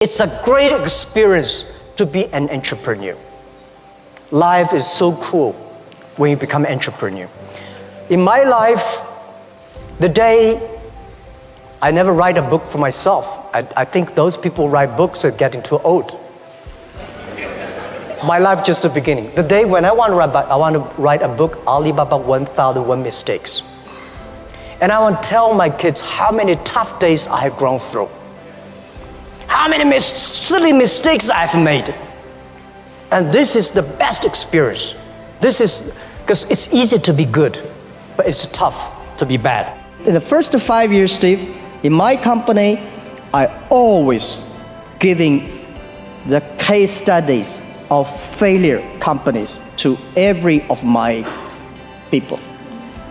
It's a great experience to be an entrepreneur. Life is so cool when you become an entrepreneur. In my life, the day I never write a book for myself. I think those people write books are getting too old. My life just the beginning. The day when I want to write a book, Alibaba 1001 Mistakes. And I want to tell my kids how many tough days I have gone through. How many silly mistakes I've made. And this is the best experience. This is, because it's easy to be good, but it's tough to be bad. In the first 5 years, Steve, in my company, I always giving the case studies of failure companies to every of my people.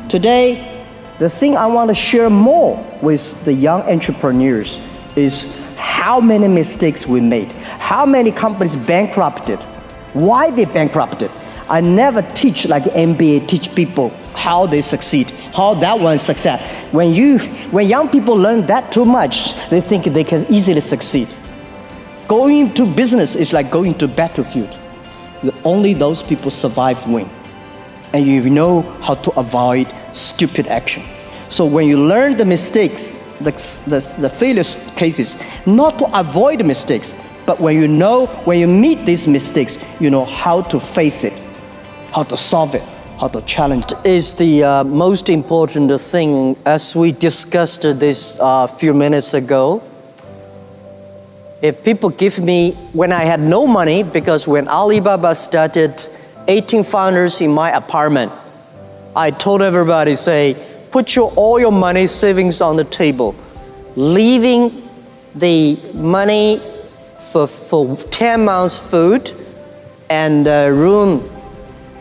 Today, the thing I want to share more with the young entrepreneurs is how many mistakes we made, how many companies bankrupted, why they bankrupted. I never teach like MBA, teach people how they succeed, how that one success. When young people learn that too much, they think they can easily succeed. Going to business is like going to battlefield. Only those people survive win. And you know how to avoid stupid action. So when you learn the mistakes, the failure cases, not to avoid mistakes, but when you meet these mistakes, you know how to face it, how to solve it, how to challenge it. Is the most important thing, as we discussed this a few minutes ago. If people give me, when I had no money, because when Alibaba started, 18 founders in my apartment, I told everybody, say, put all your money savings on the table, leaving the money for 10 months food and room,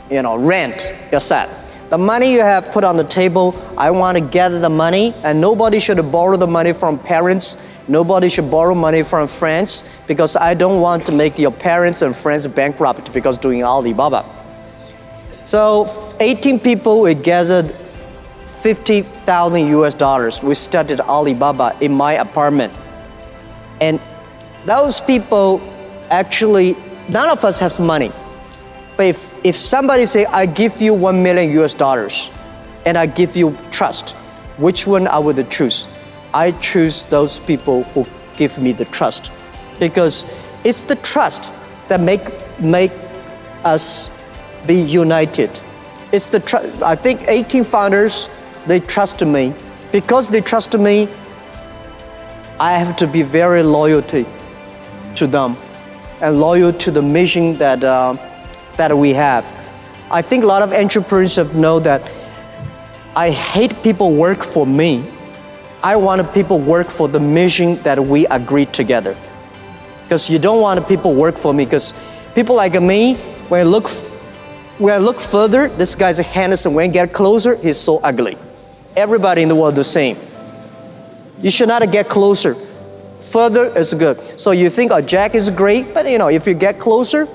rent yourself. The money you have put on the table, I want to gather the money, and nobody should borrow the money from parents. Nobody should borrow money from friends, because I don't want to make your parents and friends bankrupt because doing Alibaba. So 18 people, we gathered $50,000 US. We started Alibaba in my apartment. And those people, actually, none of us have money. But if somebody say, I give you $1 million US and I give you trust, which one I would choose? I choose those people who give me the trust, because it's the trust that make us be united. It's the I think 18 founders, they trust me. Because they trust me, I have to be very loyal to them and loyal to the mission that we have. I think a lot of entrepreneurs know that I hate people work for me. I want people work for the mission that we agree together. Because you don't want people work for me, because people like me, when I look further, this guy's handsome. When I get closer, he's so ugly. Everybody in the world the same. You should not get closer. Further is good. So you think, Jack is great, but if you get closer,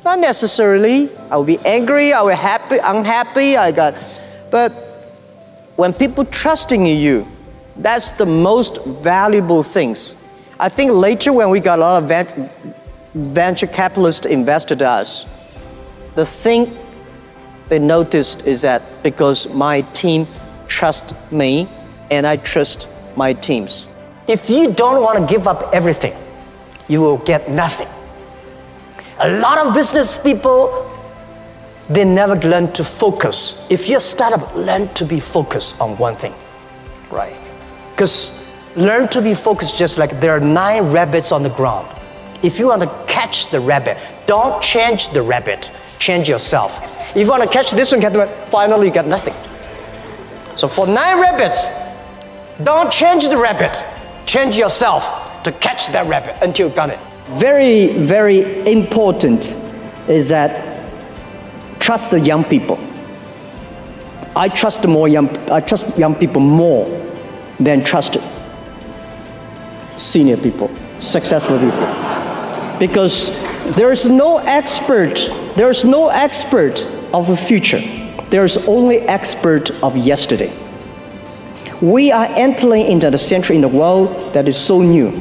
not necessarily. I will be angry, I will be unhappy. But when people trusting in you, that's the most valuable things. I think later when we got a lot of venture capitalists invested in us, the thing they noticed is that because my team trusts me and I trust my teams. If you don't want to give up everything, you will get nothing. A lot of business people, they never learn to focus. If you're a startup, learn to be focused on one thing, right? Because learn to be focused, just like there are 9 rabbits on the ground. If you want to catch the rabbit, don't change the rabbit, change yourself. If you want to catch this one, finally you get nothing. So for 9 rabbits, don't change the rabbit, change yourself to catch that rabbit until you got it. Very, very important is that trust the young people. I trust young people more than trust senior people, successful people. Because there is no expert of the future. There is only expert of yesterday. We are entering into the century in the world that is so new.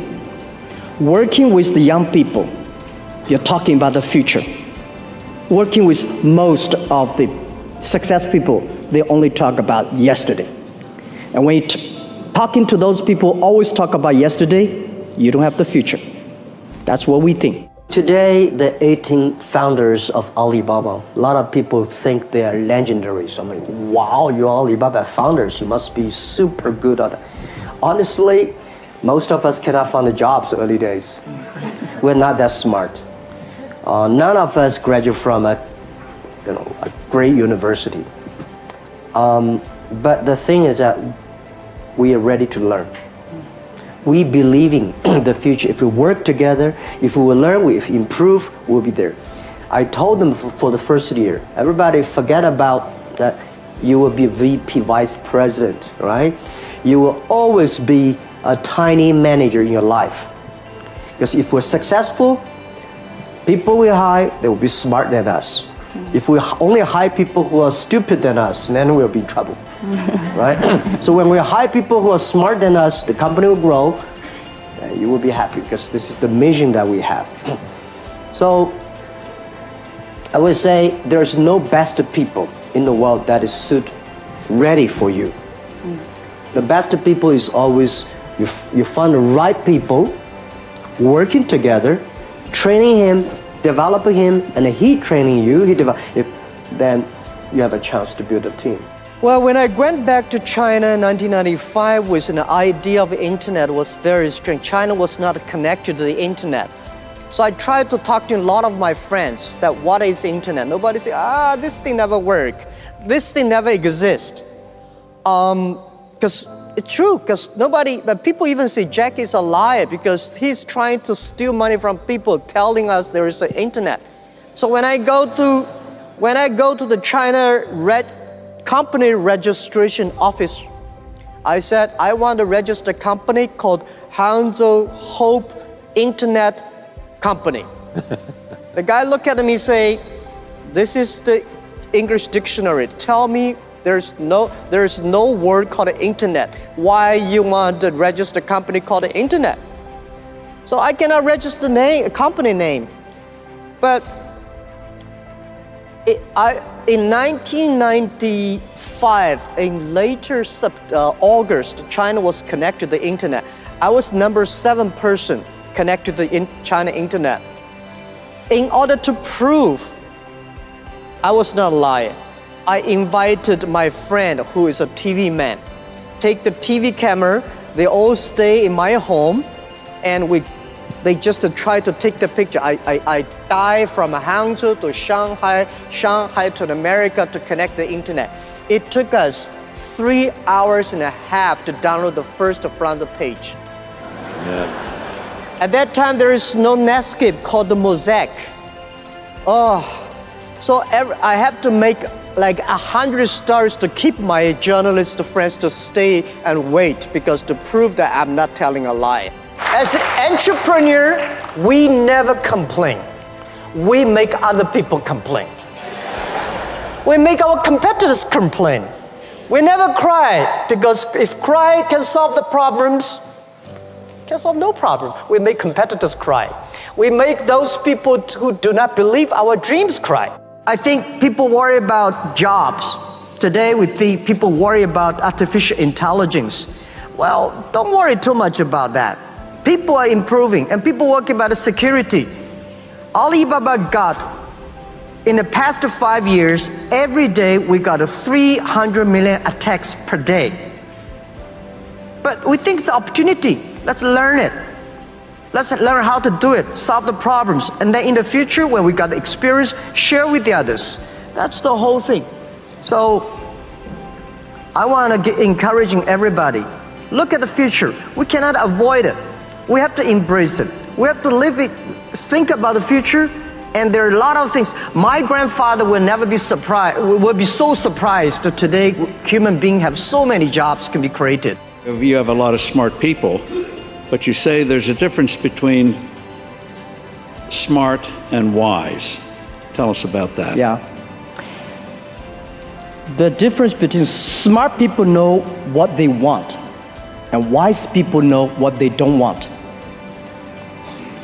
Working with the young people, you're talking about the future. Working with most of the success people, they only talk about yesterday. And when you're talking to those people, always talk about yesterday, you don't have the future. That's what we think. Today, the 18 founders of Alibaba, a lot of people think they are legendaries. I'm like, wow, you're Alibaba founders, you must be super good at it. Honestly, most of us cannot find the jobs early days. We're not that smart. None of us graduate from a great university. But the thing is that we are ready to learn. We believe in the future. If we work together, if we will learn, if we improve, we'll be there. I told them for the first year, everybody forget about that you will be VP, vice president, right? You will always be a tiny manager in your life. Because if we're successful, people we hire, they will be smarter than us. If we only hire people who are stupid than us, then we'll be in trouble, right? So when we hire people who are smarter than us, the company will grow, and you will be happy because this is the mission that we have. So I would say there's no best people in the world that is ready for you. The best people is always you find the right people, working together, training him, developing him, and he training you, then you have a chance to build a team. Well, when I went back to China in 1995 with an idea of the internet was very strange. China was not connected to the internet. So I tried to talk to a lot of my friends that what is internet? Nobody said, this thing never work. This thing never exist. Because it's true, but people even say Jack is a liar because he's trying to steal money from people telling us there is an internet. So when I go to the China company registration office, I said, I want to register a company called Hangzhou Hope Internet Company. The guy looked at me and say, this is the English dictionary. Tell me there's no word called internet. Why you want to register a company called the internet? So I cannot register a company name. But in 1995, in later August, China was connected to the internet. I was number 7 person connected to the China internet. In order to prove I was not lying, I invited my friend who is a TV man. Take the TV camera, they all stay in my home, and they just try to take the picture. I dive from Hangzhou to Shanghai to America to connect the internet. It took us 3 hours and a half to download the first front page. Yeah. At that time, there is no Netscape called the Mosaic. So I have to make like 100 stars to keep my journalist friends to stay and wait because to prove that I'm not telling a lie. As an entrepreneur, we never complain. We make other people complain. We make our competitors complain. We never cry because if cry can solve the problems, can solve no problem. We make competitors cry. We make those people who do not believe our dreams cry. I think people worry about jobs. Today we think people worry about artificial intelligence. Well, don't worry too much about that. People are improving and people working about the security. Alibaba got, in the past 5 years, every day we got 300 million attacks per day. But we think it's an opportunity. Let's learn it. Let's learn how to do it, solve the problems. And then in the future, when we got the experience, share with the others. That's the whole thing. So I want to encouraging everybody. Look at the future. We cannot avoid it. We have to embrace it. We have to live it, think about the future. And there are a lot of things. My grandfather will never be surprised, will be so surprised that today human beings have so many jobs can be created. You have a lot of smart people. But you say there's a difference between smart and wise. Tell us about that. Yeah. The difference between smart people know what they want and wise people know what they don't want.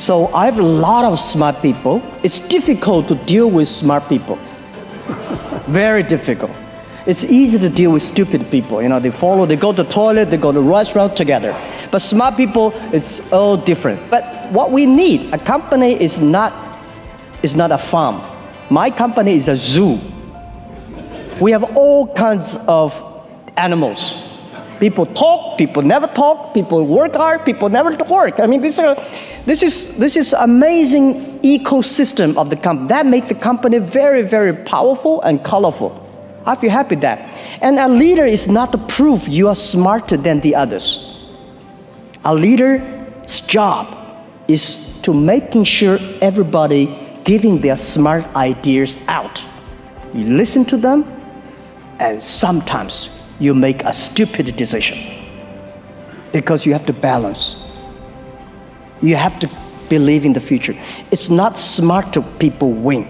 So I have a lot of smart people. It's difficult to deal with smart people. Very difficult. It's easy to deal with stupid people. You know, they go to the toilet, they go to the restaurant together. But smart people, it's all different. But what we need, a company is not a farm. My company is a zoo. We have all kinds of animals. People talk, people never talk, people work hard, people never work. I mean, this is amazing ecosystem of the company. That makes the company very, very powerful and colorful. I feel happy with that. And a leader is not to prove you are smarter than the others. A leader's job is to making sure everybody giving their smart ideas out. You listen to them, and sometimes you make a stupid decision because you have to balance. You have to believe in the future. It's not smart people win.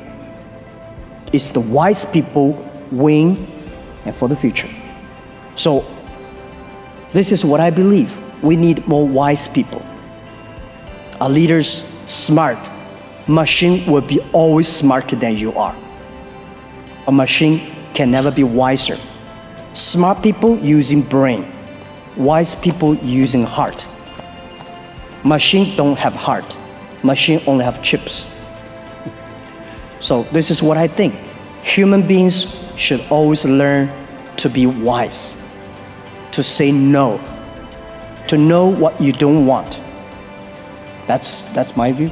It's the wise people win and for the future. So this is what I believe. We need more wise people. A leader's smart. Machine will be always smarter than you are. A machine can never be wiser. Smart people using brain. Wise people using heart. Machine don't have heart. Machine only have chips. So this is what I think. Human beings should always learn to be wise, to say no, to know what you don't want. That's my view.